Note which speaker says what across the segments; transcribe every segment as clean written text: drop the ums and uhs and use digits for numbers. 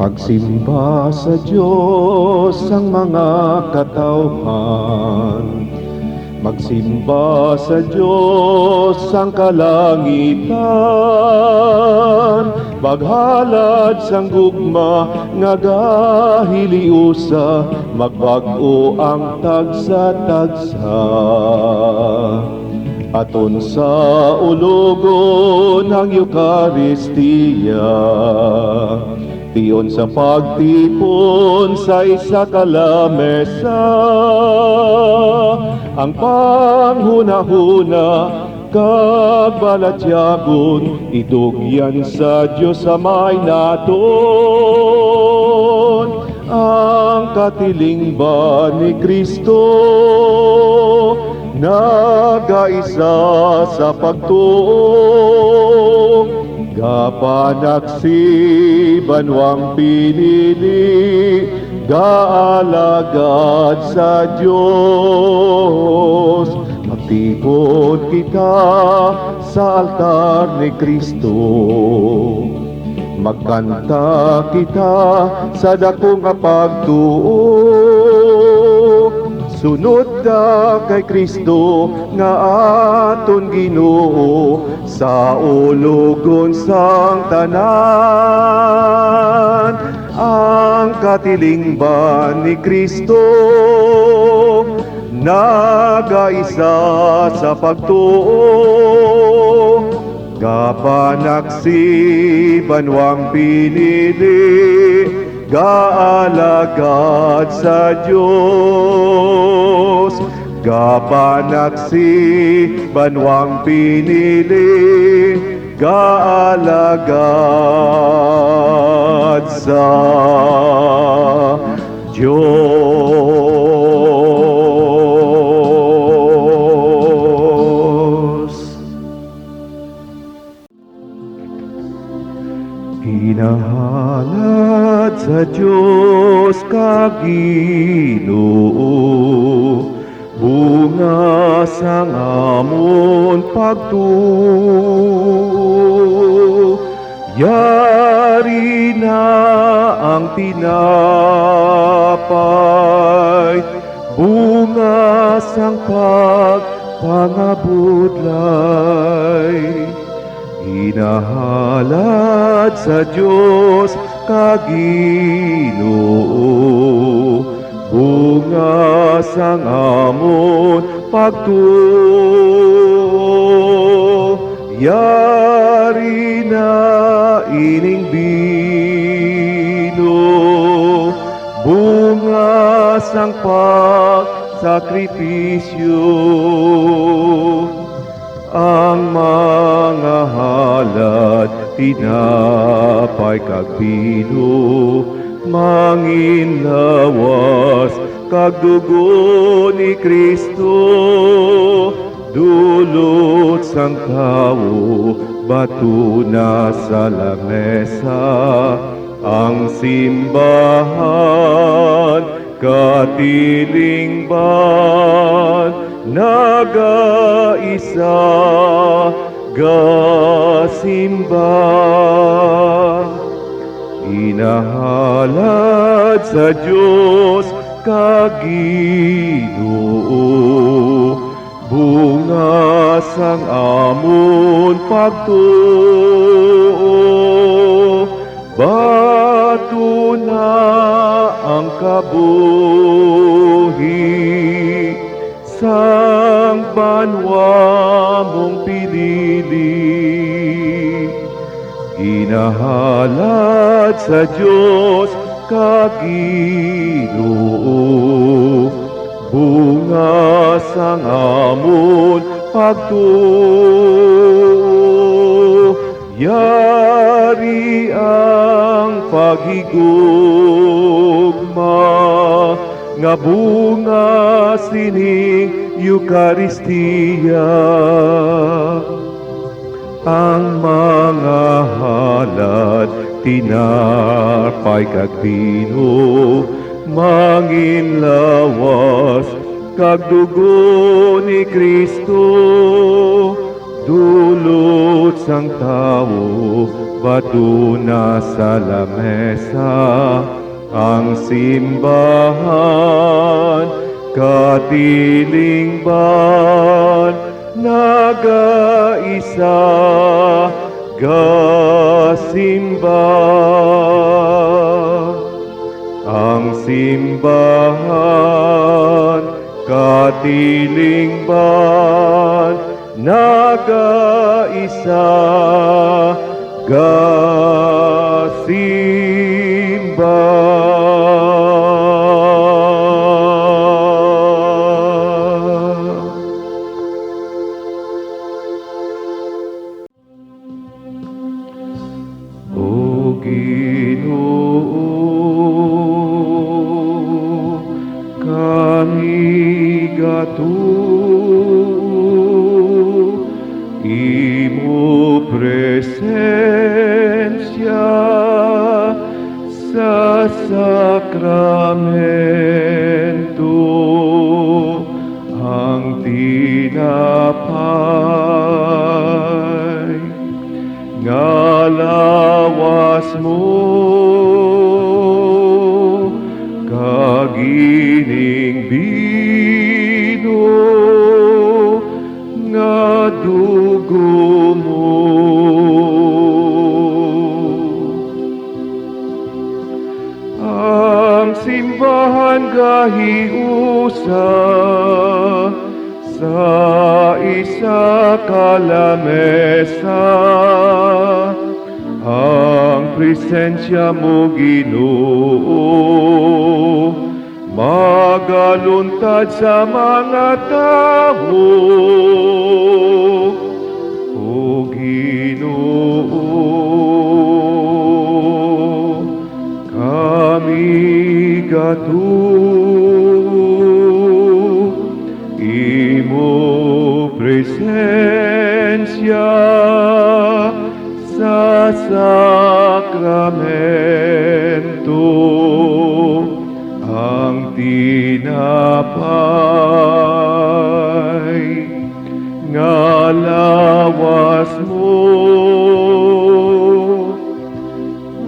Speaker 1: Magsimba sa Diyos ang mga katauhan. Magsimba sa Diyos ang kalangitan. Maghalad sang gugma nga gahiliusa, magbag-o ang tagsa-tagsa. Aton sa ulugon ang Eukaristiya, tiyon sa pagtipon sa isa kalamesa, ang panghuna-huna kag balatyagon, idugyan sa Diyos sa may naton. Ang katilingban ni Kristo, nagaisa sa pagtuo, gapanaksi banwang pinili, gaalagad sa Diyos. Magtipon kita sa altar ni Kristo, magkanta kita sa dakong pagtuo. Sunod ka kay Kristo nga aton Ginoo, sa ulugon sang tanan. Ang katilingban ni Kristo, nagaisa sa pagtuo, gapanaksi banwang pinili, gaalagad sa Diyos. Gapanaksi banwang pinili, gaalagad sa Diyos. Hinahalad sa Diyos kag Ginoo, bunga sang amon pagtuo. Yari na ang tinapay, bunga sang pagpangabudlay. Hinahalad sa Diyos kag Ginoo, bunga sang amon pagtuo. Yari na ining bino, bunga sang pagsakripisyo. Ang mga halad, tinapay kag bino, manginlawas kag dugo ni Kristo. Dulot sang tawo, bato na sa lamesa. Ang simbahan, katilingban, nagaisa, gasimba. Inahalad sa Diyos kag Ginoo, bunga sang amon pagtuo. Bato na ang kabuhi, sang banwa mong pinili. Inahalad sa Diyos kag Ginoo, bunga sang amon pagtuo. Yari ang paghigugma, nga bunga sining Eukaristiya. Ang mga halad, tinapay kag bino, manginlawas kag dugo ni Kristo. Dulot sang tao, bato na sa lamesa, ang simbahan, katilingban, nag-aisa, gasimba. Ang simbahan, katilingban, nag-aisa, gasimba. O Ginoo, kami gatuo, imo presensya sa sakramento, ang tinapay nga lawas mo, kagining bino nga dugo mo. Ang simbahan gahiusa sa isa kalamesa, ang presensya mo, Ginoo, magaluntad sa mga tao. O Ginoo, kami gatuo, imo presensya sa sakramento, ang tinapay nga lawas mo,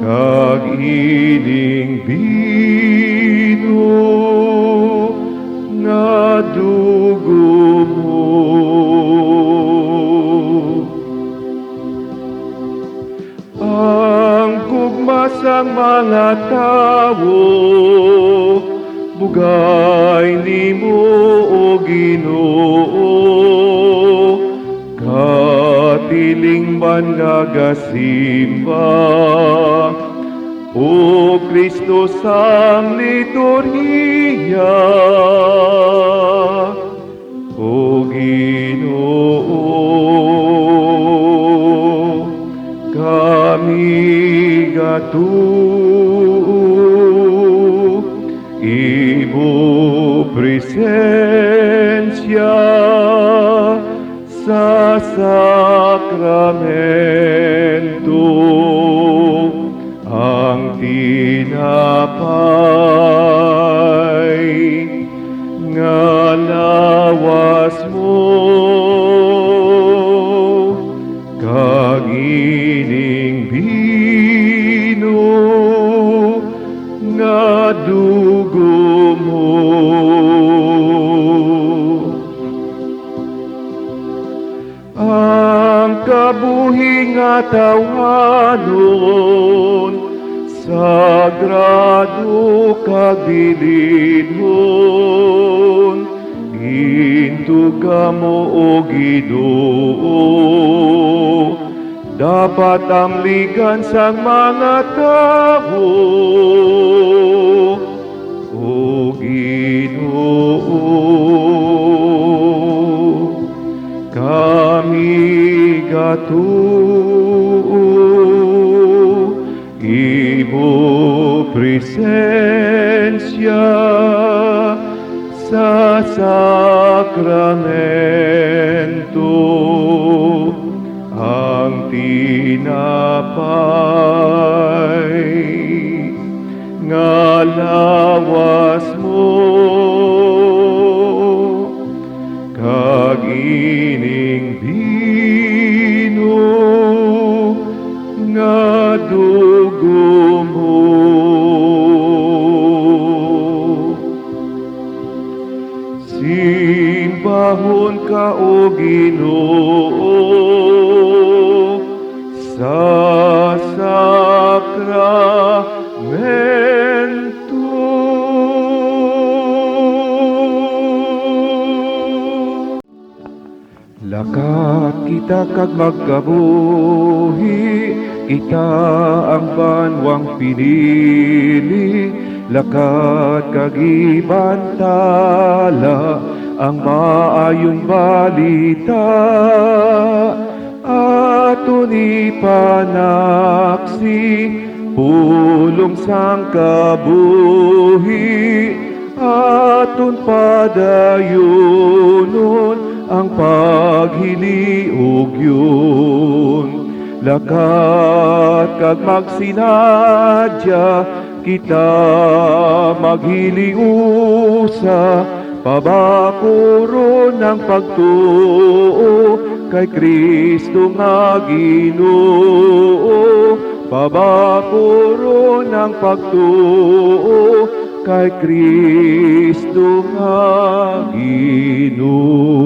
Speaker 1: kag ining bino nga dugo mo. Ang gugma sang mga tao, bugay nimo, O Ginoo, katilingban nga gasimba, O Kristo sang liturhiya. O Ginoo, kami gatuo, imo presensya sa sakramento, ang tinapay nga lawas mo, kag ining bino nga dugo mo. Ang kabuhi nga tawanon, sagrado kabilidhon, intuga mo, O Ginoo, dapat amligan sang mga tao. O Ginoo, kami gatuo, imo presensya sa sakramento, ang tinapay nga lawas mo, kag ining bino Simbahon ka o Ginoo sa sakramento. Lakat kita kag magkabuhi, kita ang banwang pinili. Lakat kag ibantala ang maayong balita. Aton ipanaksi, pulong sang kabuhi. Aton padayunon ang paghiliog yun. Lakat kag magsinadya, kita maghiliusa, pabakuro ng pagtuo kay Kristo nga Ginoo. Pabakuro ng pagtuo kay Kristo nga Ginoo.